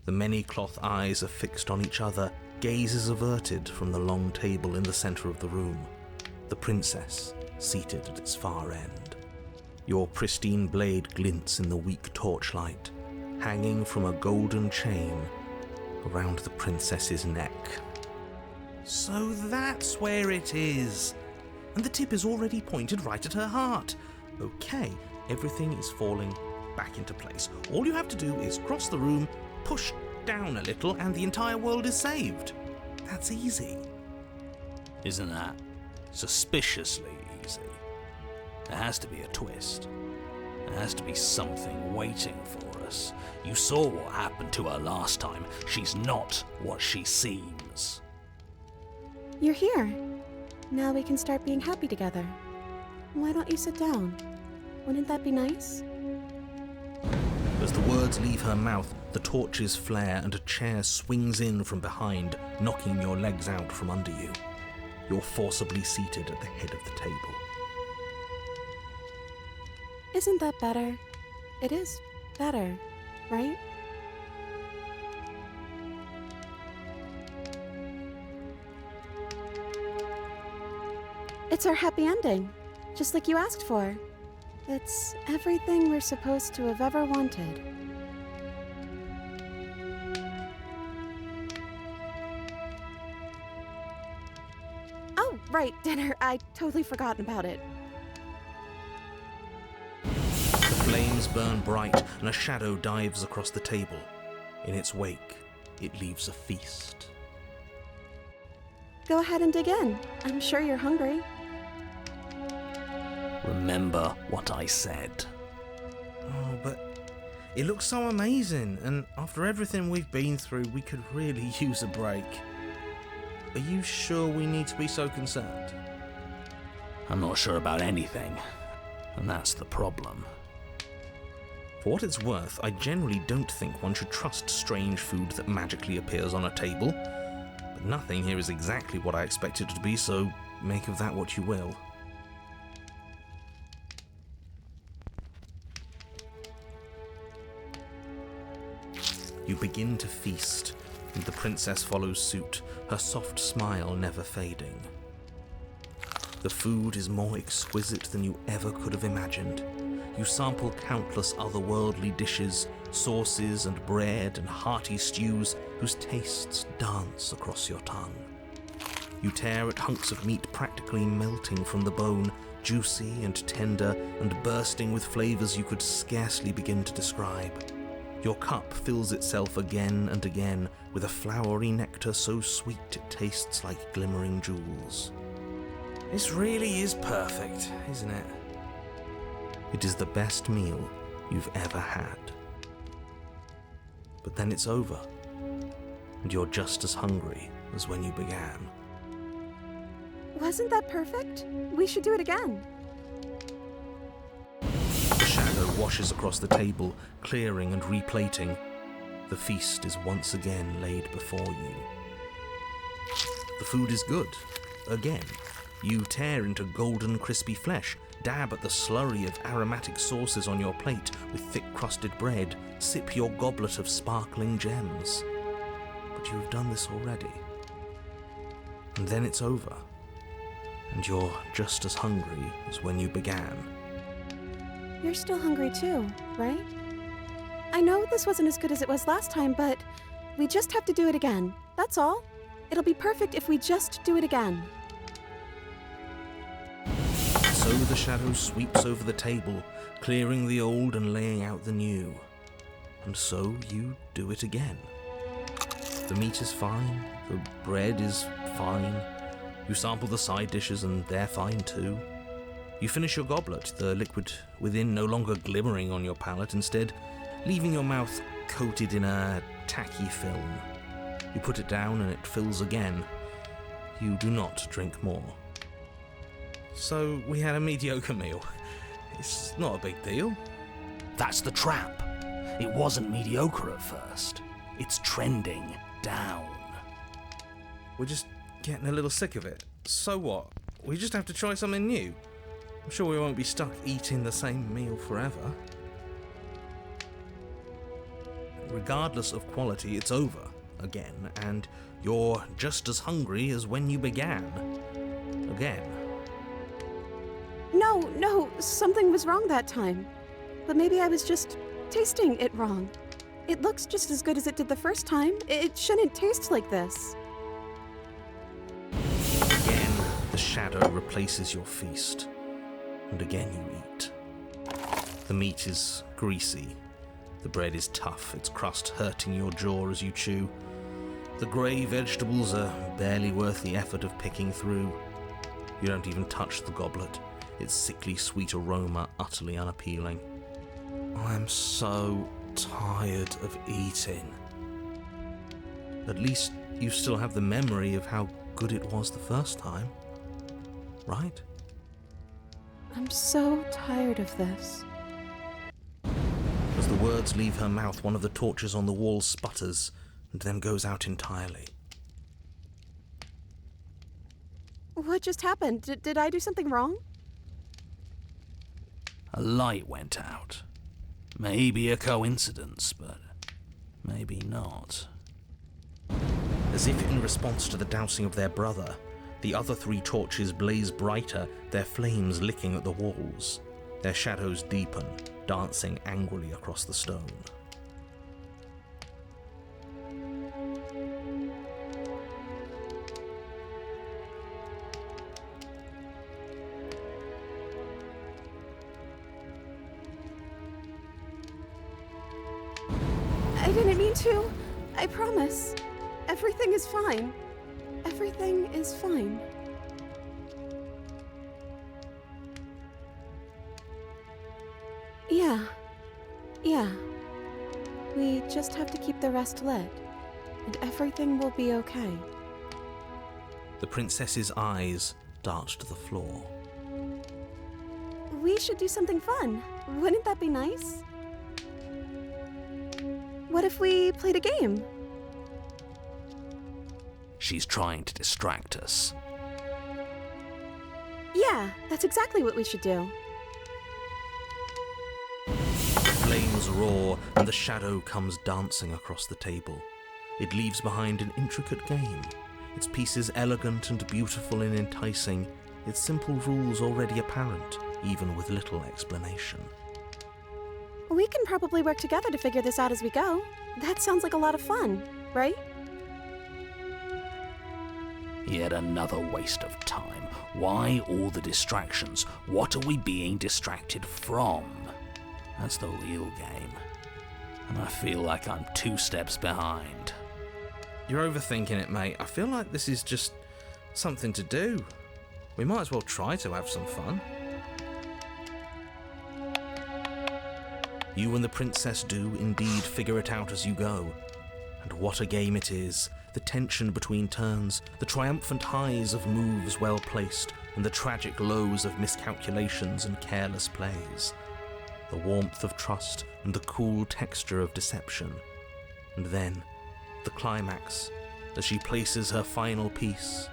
The many cloth eyes are fixed on each other, gazes averted from the long table in the centre of the room, the princess seated at its far end. Your pristine blade glints in the weak torchlight, hanging from a golden chain around the princess's neck. So that's where it is! And the tip is already pointed right at her heart. Okay, everything is falling back into place. All you have to do is cross the room, push down a little, and the entire world is saved. That's easy. Isn't that suspiciously easy? There has to be a twist. There has to be something waiting for us. You saw what happened to her last time. She's not what she seems. You're here. Now we can start being happy together. Why don't you sit down? Wouldn't that be nice? As the words leave her mouth, the torches flare and a chair swings in from behind, knocking your legs out from under you. You're forcibly seated at the head of the table. Isn't that better? It is better, right? It's our happy ending, just like you asked for. It's everything we're supposed to have ever wanted. Oh, right, dinner. I'd totally forgotten about it. The flames burn bright and a shadow dives across the table. In its wake, it leaves a feast. Go ahead and dig in. I'm sure you're hungry. Remember what I said. Oh, but it looks so amazing, and after everything we've been through, we could really use a break. Are you sure we need to be so concerned? I'm not sure about anything, and that's the problem. For what it's worth, I generally don't think one should trust strange food that magically appears on a table. But nothing here is exactly what I expected it to be, so make of that what you will. You begin to feast, and the princess follows suit, her soft smile never fading. The food is more exquisite than you ever could have imagined. You sample countless otherworldly dishes, sauces and bread and hearty stews whose tastes dance across your tongue. You tear at hunks of meat practically melting from the bone, juicy and tender and bursting with flavors you could scarcely begin to describe. Your cup fills itself again and again with a flowery nectar so sweet it tastes like glimmering jewels. This really is perfect, isn't it? It is the best meal you've ever had. But then it's over, and you're just as hungry as when you began. Wasn't that perfect? We should do it again. The shadow washes across the table, clearing and replating. The feast is once again laid before you. The food is good. Again, you tear into golden crispy flesh, dab at the slurry of aromatic sauces on your plate with thick-crusted bread, sip your goblet of sparkling gems. But you have done this already. And then it's over, and you're just as hungry as when you began. You're still hungry too, right? I know this wasn't as good as it was last time, but we just have to do it again. That's all. It'll be perfect if we just do it again. So the shadow sweeps over the table, clearing the old and laying out the new. And so you do it again. The meat is fine, the bread is fine. You sample the side dishes and they're fine too. You finish your goblet, the liquid within no longer glimmering on your palate, instead leaving your mouth coated in a tacky film. You put it down and it fills again. You do not drink more. So we had a mediocre meal. It's not a big deal. That's the trap. It wasn't mediocre at first. It's trending down. We're just getting a little sick of it. So what? We just have to try something new. I'm sure we won't be stuck eating the same meal forever. Regardless of quality, it's over again, and you're just as hungry as when you began. Again. No, something was wrong that time. But maybe I was just tasting it wrong. It looks just as good as it did the first time. It shouldn't taste like this. Again, the shadow replaces your feast, and again you eat. The meat is greasy. The bread is tough, its crust hurting your jaw as you chew. The grey vegetables are barely worth the effort of picking through. You don't even touch the goblet, its sickly sweet aroma utterly unappealing. I'm so tired of eating. At least you still have the memory of how good it was the first time, right? I'm so tired of this. As the words leave her mouth, one of the torches on the wall sputters and then goes out entirely. What just happened? Did I do something wrong? A light went out. Maybe a coincidence, but maybe not. As if in response to the dousing of their brother, the other 3 torches blaze brighter, their flames licking at the walls. Their shadows deepen, dancing angrily across the stone. I didn't mean to. I promise. Everything is fine. Everything is fine. Yeah. We just have to keep the rest lit, and everything will be okay. The princess's eyes dart to the floor. We should do something fun. Wouldn't that be nice? What if we played a game? She's trying to distract us. Yeah, that's exactly what we should do. Flames roar, and the shadow comes dancing across the table. It leaves behind an intricate game, its pieces elegant and beautiful and enticing, its simple rules already apparent, even with little explanation. We can probably work together to figure this out as we go. That sounds like a lot of fun, right? Yet another waste of time. Why all the distractions? What are we being distracted from? That's the real game. And I feel like I'm 2 steps behind. You're overthinking it, mate. I feel like this is just something to do. We might as well try to have some fun. You and the princess do indeed figure it out as you go. And what a game it is. The tension between turns, the triumphant highs of moves well placed, and the tragic lows of miscalculations and careless plays. The warmth of trust and the cool texture of deception. And then, the climax, as she places her final piece.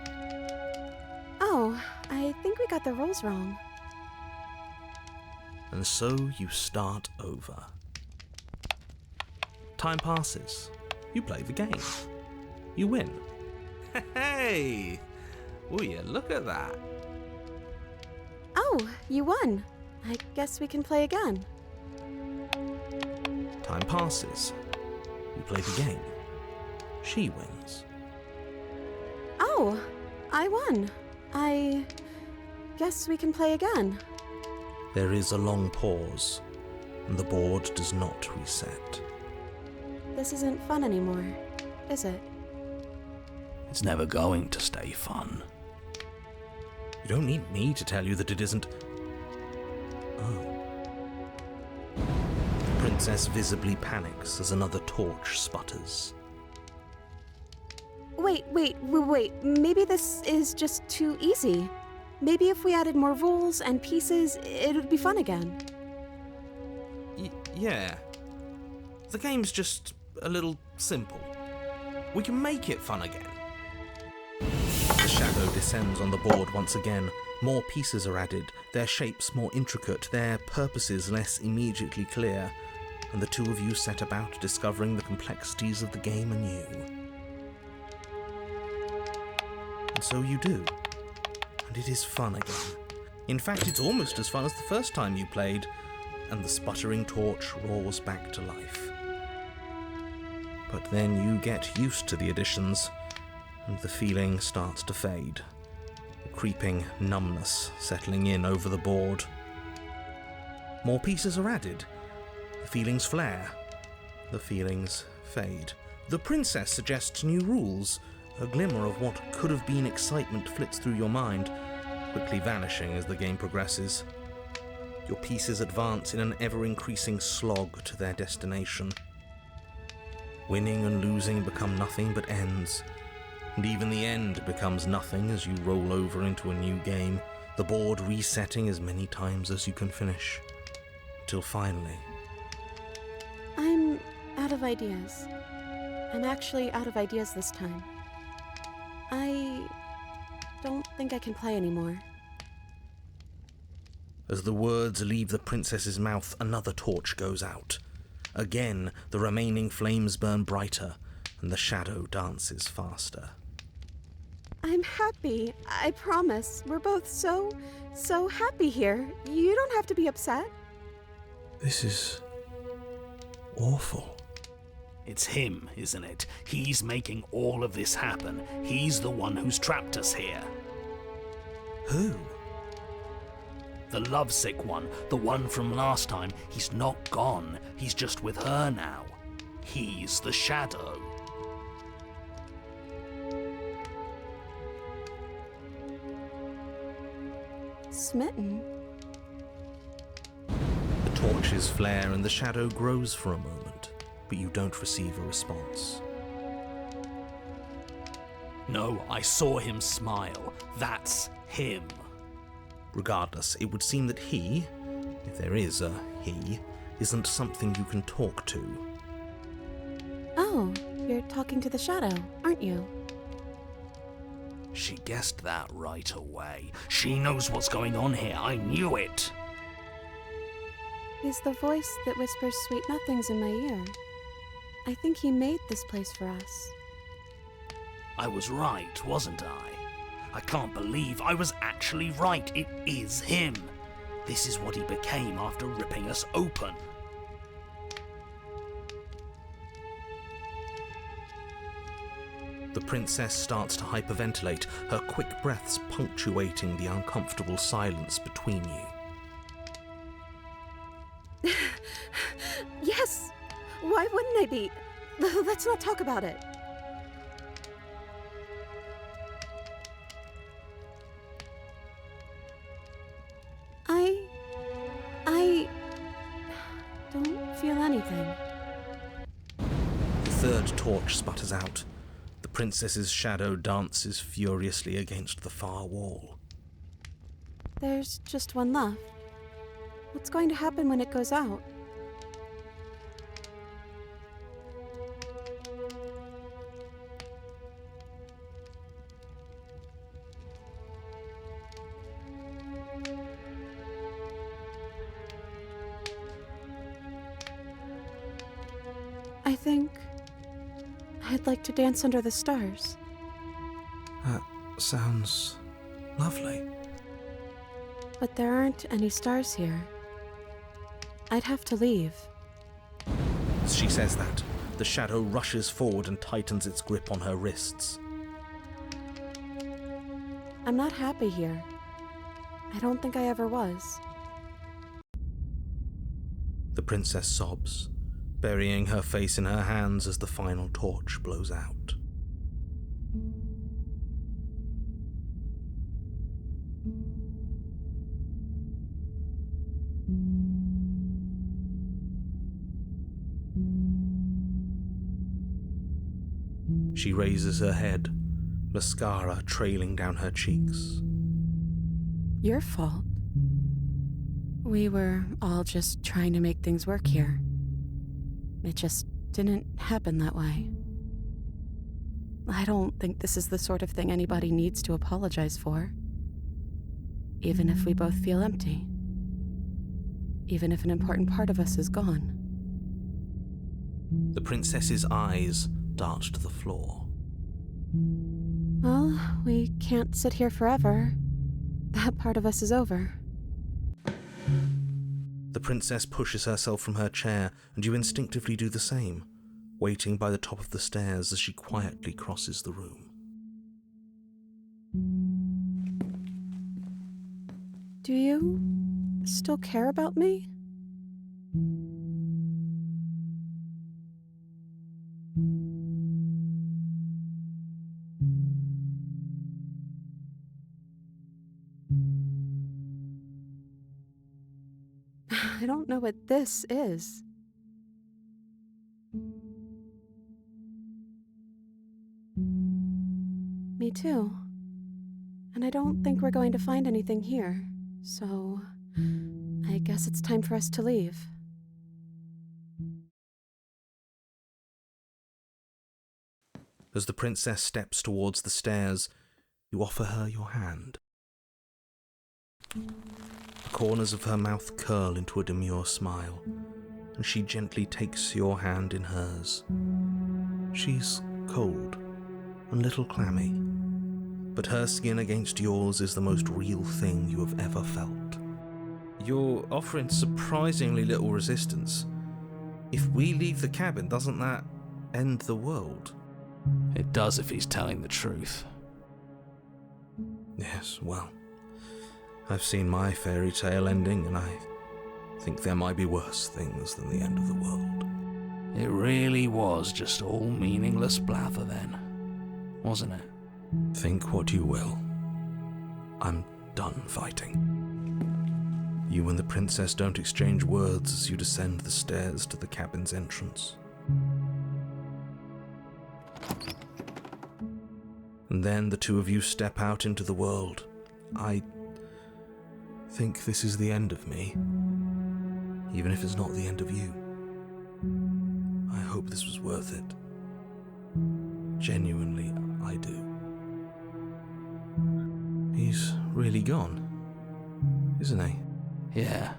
Oh, I think we got the rules wrong. And so you start over. Time passes. You play the game. You win. Hey! Will you look at that? Oh, you won. I guess we can play again. Time passes. You play the game. She wins. Oh, I won. I guess we can play again. There is a long pause, and the board does not reset. This isn't fun anymore, is it? It's never going to stay fun. You don't need me to tell you that it isn't. Oh. The princess visibly panics as another torch sputters. Wait. Maybe this is just too easy. Maybe if we added more rules and pieces, it would be fun again. Yeah. The game's just a little simple. We can make it fun again. The shadow descends on the board once again. More pieces are added, their shapes more intricate, their purposes less immediately clear, and the two of you set about discovering the complexities of the game anew. And so you do. And it is fun again. In fact, it's almost as fun as the first time you played, and the sputtering torch roars back to life. But then you get used to the additions, and the feeling starts to fade. A creeping numbness settling in over the board. More pieces are added. The feelings flare. The feelings fade. The princess suggests new rules. A glimmer of what could have been excitement flits through your mind, quickly vanishing as the game progresses. Your pieces advance in an ever-increasing slog to their destination. Winning and losing become nothing but ends, and even the end becomes nothing as you roll over into a new game, the board resetting as many times as you can finish, till finally... I'm out of ideas. I'm actually out of ideas this time. I don't think I can play anymore. As the words leave the princess's mouth, another torch goes out. Again, the remaining flames burn brighter, and the shadow dances faster. I'm happy, I promise. We're both so happy here. You don't have to be upset. This is... awful. It's him, isn't it? He's making all of this happen. He's the one who's trapped us here. Who? The lovesick one, the one from last time. He's not gone. He's just with her now. He's the shadow. Smitten? The torches flare and the shadow grows for a moment, but you don't receive a response. No, I saw him smile. That's him. Regardless, it would seem that he, if there is a he, isn't something you can talk to. Oh, you're talking to the shadow, aren't you? She guessed that right away. She knows what's going on here. I knew it. He's the voice that whispers sweet nothings in my ear. I think he made this place for us. I was right, wasn't I? I can't believe I was actually right. It is him. This is what he became after ripping us open. The princess starts to hyperventilate, her quick breaths punctuating the uncomfortable silence between you. Yes! Why wouldn't I be? Let's not talk about it. I don't feel anything. The third torch sputters out. The princess's shadow dances furiously against the far wall. There's just one left. What's going to happen when it goes out? I think I'd like to dance under the stars. That sounds lovely. But there aren't any stars here. I'd have to leave. As she says that, the shadow rushes forward and tightens its grip on her wrists. I'm not happy here. I don't think I ever was. The princess sobs, burying her face in her hands as the final torch blows out. She raises her head, mascara trailing down her cheeks. Your fault. We were all just trying to make things work here. It just didn't happen that way. I don't think this is the sort of thing anybody needs to apologize for. Even if we both feel empty. Even if an important part of us is gone. The princess's eyes dart to the floor. Well, we can't sit here forever. That part of us is over. The princess pushes herself from her chair, and you instinctively do the same, waiting by the top of the stairs as she quietly crosses the room. Do you still care about me? I don't know what this is. Me too. And I don't think we're going to find anything here, so I guess it's time for us to leave. As the princess steps towards the stairs, you offer her your hand. The corners of her mouth curl into a demure smile, and she gently takes your hand in hers. She's cold and a little clammy, but her skin against yours is the most real thing you have ever felt. You're offering surprisingly little resistance. If we leave the cabin, doesn't that end the world? It does if he's telling the truth. Yes, well, I've seen my fairy tale ending, and I think there might be worse things than the end of the world. It really was just all meaningless blather then, wasn't it? Think what you will. I'm done fighting. You and the princess don't exchange words as you descend the stairs to the cabin's entrance. And then the two of you step out into the world. I think this is the end of me, even if it's not the end of you. I hope this was worth it. Genuinely, I do. He's really gone, isn't he? Yeah.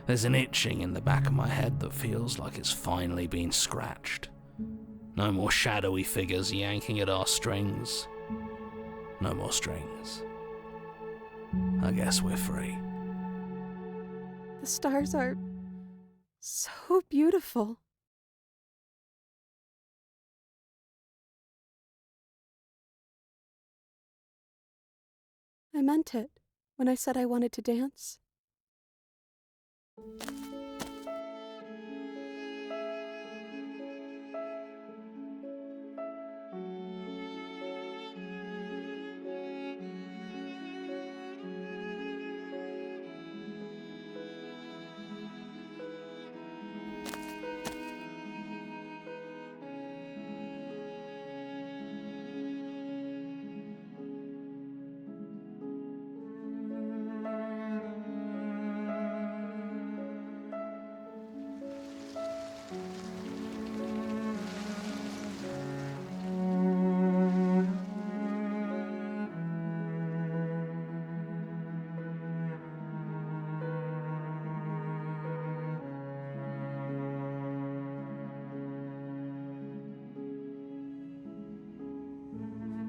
There's an itching in the back of my head that feels like it's finally been scratched. No more shadowy figures yanking at our strings. No more strings. I guess we're free. The stars are so beautiful. I meant it when I said I wanted to dance.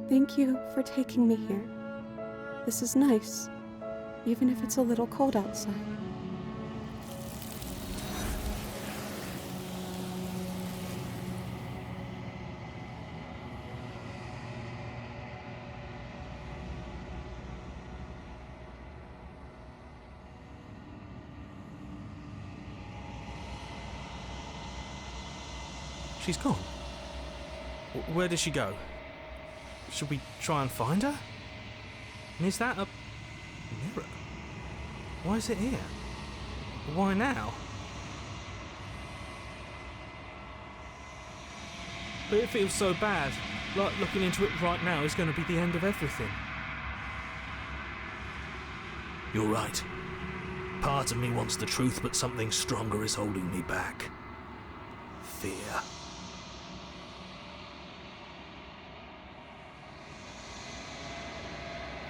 Thank you for taking me here. This is nice, even if it's a little cold outside. She's gone. Where did she go? Should we try and find her? And is that a mirror? Why is it here? Why now? But it feels so bad. Like looking into it right now is going to be the end of everything. You're right. Part of me wants the truth, but something stronger is holding me back. fear.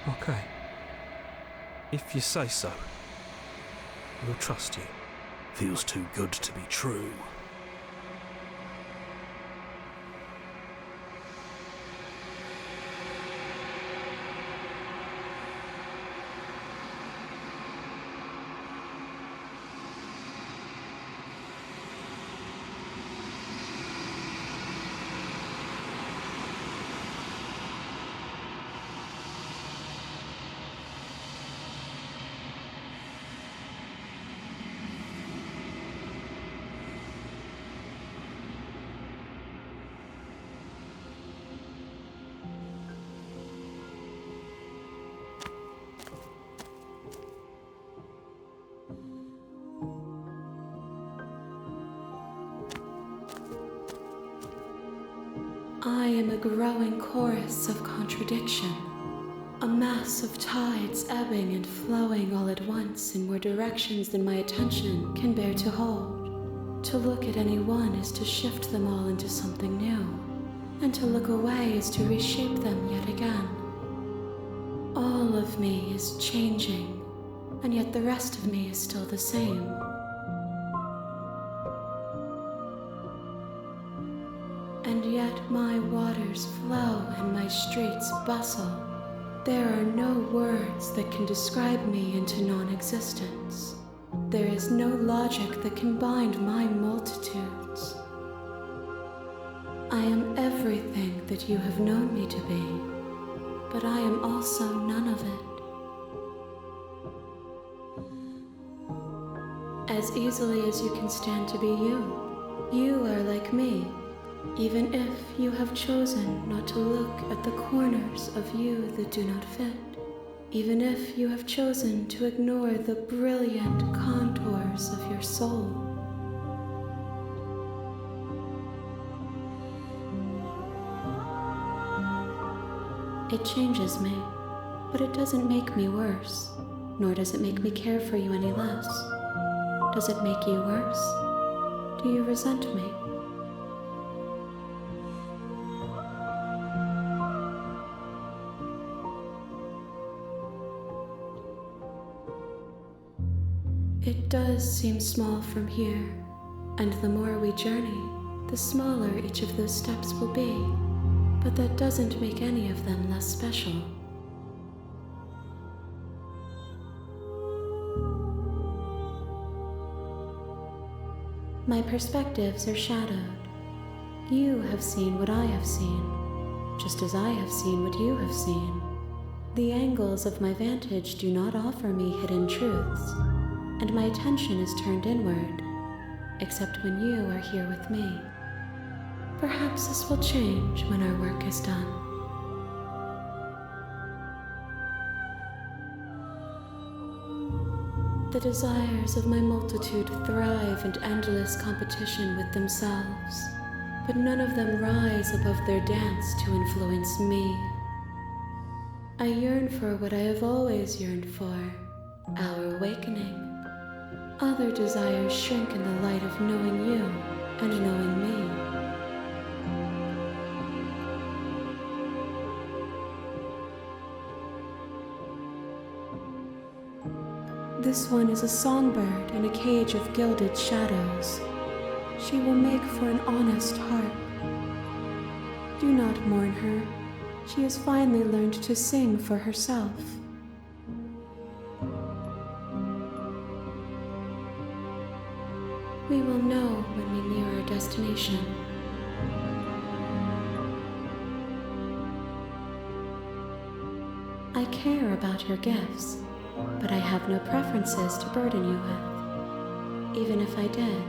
Okay. If you say so, we'll trust you. Feels too good to be true. I am a growing chorus of contradiction, a mass of tides ebbing and flowing all at once in more directions than my attention can bear to hold. To look at any one is to shift them all into something new, and to look away is to reshape them yet again. All of me is changing, and yet the rest of me is still the same. And yet my waters flow and my streets bustle. There are no words that can describe me into non-existence. There is no logic that can bind my multitudes. I am everything that you have known me to be, but I am also none of it. As easily as you can stand to be you, you are like me. Even if you have chosen not to look at the corners of you that do not fit, even if you have chosen to ignore the brilliant contours of your soul. It changes me, but it doesn't make me worse, nor does it make me care for you any less. Does it make you worse? Do you resent me? It does seem small from here, and the more we journey, the smaller each of those steps will be, but that doesn't make any of them less special. My perspectives are shadowed. You have seen what I have seen, just as I have seen what you have seen. The angles of my vantage do not offer me hidden truths, and my attention is turned inward, except when you are here with me. Perhaps this will change when our work is done. The desires of my multitude thrive in endless competition with themselves, but none of them rise above their dance to influence me. I yearn for what I have always yearned for, our awakening. Other desires shrink in the light of knowing you and knowing me. This one is a songbird in a cage of gilded shadows. She will make for an honest harp. Do not mourn her. She has finally learned to sing for herself. We will know when we near our destination. I care about your gifts, but I have no preferences to burden you with. Even if I did,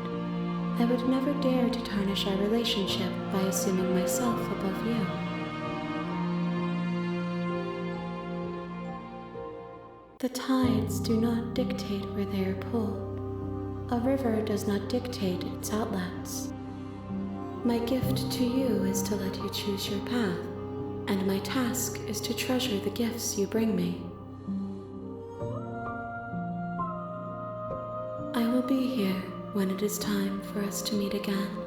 I would never dare to tarnish our relationship by assuming myself above you. The tides do not dictate where they are pulled. A river does not dictate its outlets. My gift to you is to let you choose your path, and my task is to treasure the gifts you bring me. I will be here when it is time for us to meet again.